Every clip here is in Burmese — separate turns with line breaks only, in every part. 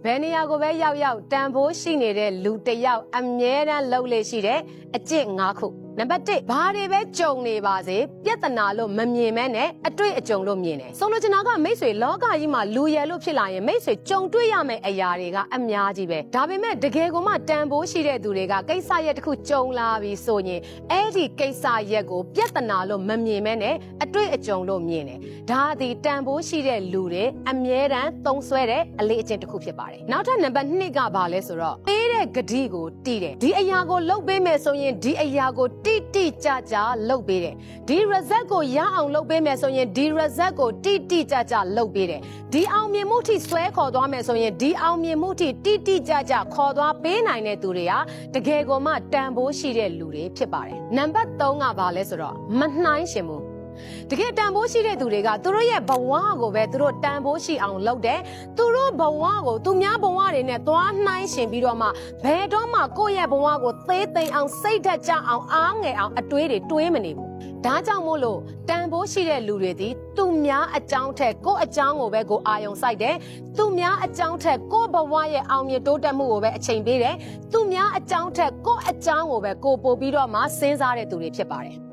ဘယ်နေရာကိုပဲရောက်တန်ဖိုးရှိနေတဲ့လူတစ်ယောက်အမြဲတမ်းလှုပ်လေရှိတဲ့အကျင့်၅ခုနံပါတ်1ဘာတွေပဲကြုံနေပါစေပြဿနာလို့မမြင်မဲနဲ့အတွေ့အကြုံလို့မြင်တယ်ဆိုလိုချင်တာကမိတ်ဆွေလောကကြီးမှာလူရယ်လို့ဖြစ်လာရင်မိတ်ဆွေကြုံတွေ့ရမယ့်အရာတွေကအများကြီးပဲဒါပေမဲ့တကယ်ကိုမှတန်ဖိုးရှိတဲ့သူတွေကကိစ္စရက်တစ်ခုကြုံလာပြီဆိုရင်အဲ့ဒီကိစ္စရက်ကိုပြဿနာလို့မမြင်မဲနဲ့အတွေ့အကြုံလို့မြင်တယ်ဒါသည်တန်ဖိုးရှိတဲ့လူတွေအမြဲတမ်းသုံးဆွဲတဲ့အလေးအကျင့်တစ်ခုဖြစ်ပါတယ်နောက်ထပ်နံပါတ်2ကဘာလဲဆိုတော့ပေးတဲ့ဂတိကိုတီးတယ်ဒီအရာကိုလုပ်ပေးမယ်ဆိုရင်ဒီအရာကိုတိကျကျလုပ်ပေးတယ်ဒီ result ကိုရအောင်လုပ်ပေးမယ်ဆိုရင်ဒီ result ကိုတိကျကျလုပ်ပေးတယ်ဒီအောင်မြင်မှုထိဆွဲခေါ်သွားမယ်ဆိုရင်ဒီအောင်မြင်မှုထိတိကျကျခေါ်သွားပေးနိုင်တဲ့သူတွေဟာတကယ်ကိုမှတန်ဖိုးရှိတဲ့လူတွေဖြစ်ပါတယ်နံပါတ်3ကဘာလဲဆိုတော့မနှိုင်းရှင်မှုတကယ်တန်ဖိုးရှိတဲ့သူတွေကသူတို့ရဲ့ဘဝကိုပဲသူတို့တန်ဖိုးရှိအောင်လုပ်တယ်သူတို့ဘဝကိုသူများဘဝတွေနဲ့သွားနှိုင်းရှင်ပြီးတော့မှဘယ်တော့မှကိုယ့်ရဲ့ဘဝကိုသေးသိမ်အောင်စိတ်ဓာတ်ကျအောင်အားငယ်အောင်အတွေးတွေတွေးမနေဘူးဒါကြောင့်မို့လို့တန်ဖိုးရှိတဲ့လူတွေသည်သူများအကြောင်းထက်ကိုယ့်အကြောင်းကိုပဲကိုအာရုံစိုက်တယ်သူများအကြောင်းထက်ကိုယ့်ဘဝရဲ့အောင်မြင်တိုးတက်မှုကိုပဲအချိန်ပေးတယ်သူများအကြောင်းထက်ကိုယ့်အကြောင်းကိုပဲကိုပို့ပြီးတော့မှစဉ်းစားတဲ့သူတွေဖြစ်ပါတယ်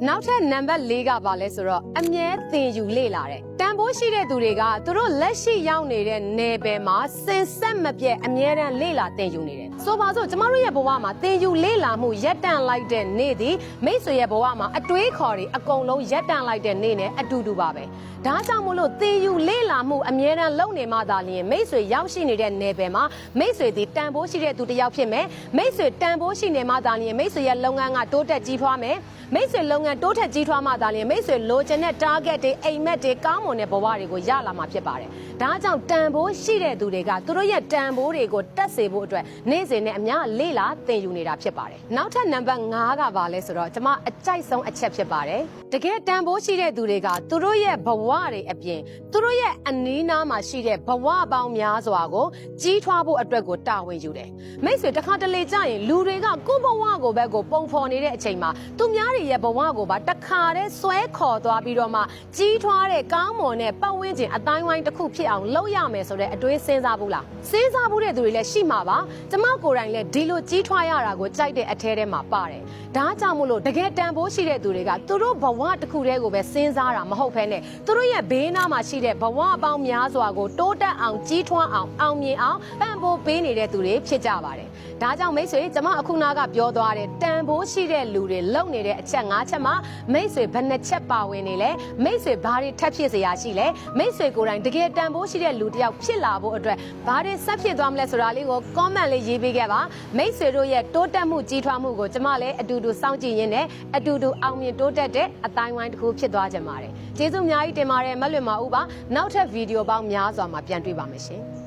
နောက်ထပ်နံပါတ်4ကဘာလဲဆိုတော့အမြဲသင်ယူလေ့လာတယ်တန်ဖိုးရှိတဲ့သူတွေကသူတို့လက်ရှိရောက်နေတဲ့နယ်ပယ်မှာစင်ဆက်မပြတ်အမြဲတမ်းလေ့လာသင်ယူနေတယ်ဆိုပါစို့ကျမတို့ရဲ့ဘဝမှာသင်ယူလေ့လာမှုရပ်တန့်လိုက်တဲ့နေ့သည်မိတ်ဆွေရဲ့ဘဝမှာအတွေးခေါ်တွေအကုန်လုံးရပ်တန့်လိုက်တဲ့နေ့နဲ့အတူတူပါပဲဒါကြောင့်မို့လို့သင်ယူလေ့လာမှုအမြဲတမ်းလုပ်နေမှသာလျှင်မိတ်ဆွေရောက်ရှိနေတဲ့နယ်ပယ်မှာမိတ်ဆွေသည်တန်ဖိုးရှိတဲ့သူတစ်ယောက်ဖြစ်မယ်မိတ်ဆွေတန်ဖိုးရှိနေမှသာလျှင်မိတ်ဆွေရဲ့လုပ်ငန်းကတိုးတက်ကြီးထွားမယ်မိတ်ဆွေလုပ်ငန်းတိုးတက်ကြီးထွားမှသာလျှင်မိတ်ဆွေလိုချင်တဲ့ target တွေအိမ်မက်တွေကောင်းမွန်တဲ့ဘဝတွေကိုရလာမှာဖြစ်ပါတယ်ဒါကြောင့်တန်ဖိုးရှိတဲ့သူတွေကသူတို့ရဲ့တန်ဖိုးတွေကိုတက်စေဖို့အတွက်နေ့စဉ်နဲ့အများလေ့လာသင်ယူနေတာဖြစ်ပါတယ်နောက်ထပ်နံပါတ်5ကဘာလဲဆိုတော့ကျွန်မအကြိုက်ဆုံးအချက်ဖြစ်ပါတယ်တကယ်တန်ဖိုးရှိတဲ့သူတွေကသူတို့ရဲ့ဘဝတွေအပြင်သူတို့ရဲ့အနီးနားမှာရှိတဲ့ဘဝပေါင်းများစွာကိုကြီးထွားဖို့အတွက်ကိုတာဝန်ယူတယ်မိတ်ဆွေတစ်ခါတလေကြာရင်လူတွေကကိုယ့်ဘဝကိုပဲကိုပုံဖော်နေတဲ့အချိန်မှာသူများတွေရဲ့ဘဝကိုပါတစ်ခါတည်းဆွဲခေါ်သွားပြီးတော့မှကြီးထွားတဲ့ကောင်းမွန်တဲ့ပတ်ဝန်းကျင်အတိုင်းဝိုင်းတစ်ခုဖြစ်အောင်လုပ်ရမယ်ဆိုတဲ့အတွေးစဉ်းစားဘူးလားစဉ်းစားဘူးတဲ့သူတွေလည်းရှိမှာပါကျမကိုယ်တိုင်လည်းဒီလိုကြီးထွားရတာကိုကြိုက်တဲ့အထဲထဲမှာပါတယ်ဒါကြောင့်မို့လို့တကယ်တန်ဖိုးရှိတဲ့သူတွေကသူတို့ဘဝတစ်ခုတည်းကိုပဲစဉ်းစားတာမဟုတ်ဘဲနဲ့သူတို့ရဲ့ဘေးနားမှာရှိတဲ့ဘဝပေါင်းများစွာကိုတိုးတက်အောင်ကြီးထွားအောင်အောင်မြင်အောင်ပံ့ပိုးပေးနေတဲ့သူတွေဖြစ်ကြပါတယ်ဒါကြောင့်မိတ်ဆွေကျမအခုနာကပြောသွားတဲ့တန်ဖိုးရှိတဲ့လူတွေလုပ်နေတဲ့အချက်5ချက်မှာမိတ်ဆွေဘယ်နှချက်ပါဝင်နေလဲမိတ်ဆွေဘာတွေထပ်ဖြစ်เสียရရှိလဲမိတ်ဆွေကိုယ်တိုင်တကယ်တန်ဖိုးရှိတဲ့လူတစ်ယောက်ဖြစ်လာဖို့အတွက်ဘာတွေဆက်ဖြစ်သွားမလဲဆိုတာလေးကို comment လေးရေးပေးခဲ့ပါမိတ်ဆွေတို့ရဲ့တိုးတက်မှုကြီးထွားမှုကိုကျမလည်းအတူတူစောင့်ကြည့်ရင်းနဲ့အတူတူအောင်မြင်တိုးတက်တဲ့အတိုင်းဝိုင်းတစ်ခုဖြစ်သွားကြပါတယ်ကျေးဇူးအများကြီးတင်ပါတယ်မလွတ်မအောင်ပါနောက်ထပ်ဗီဒီယိုပေါင်းများစွာမှာပြန်တွေ့ပါမယ်ရှင်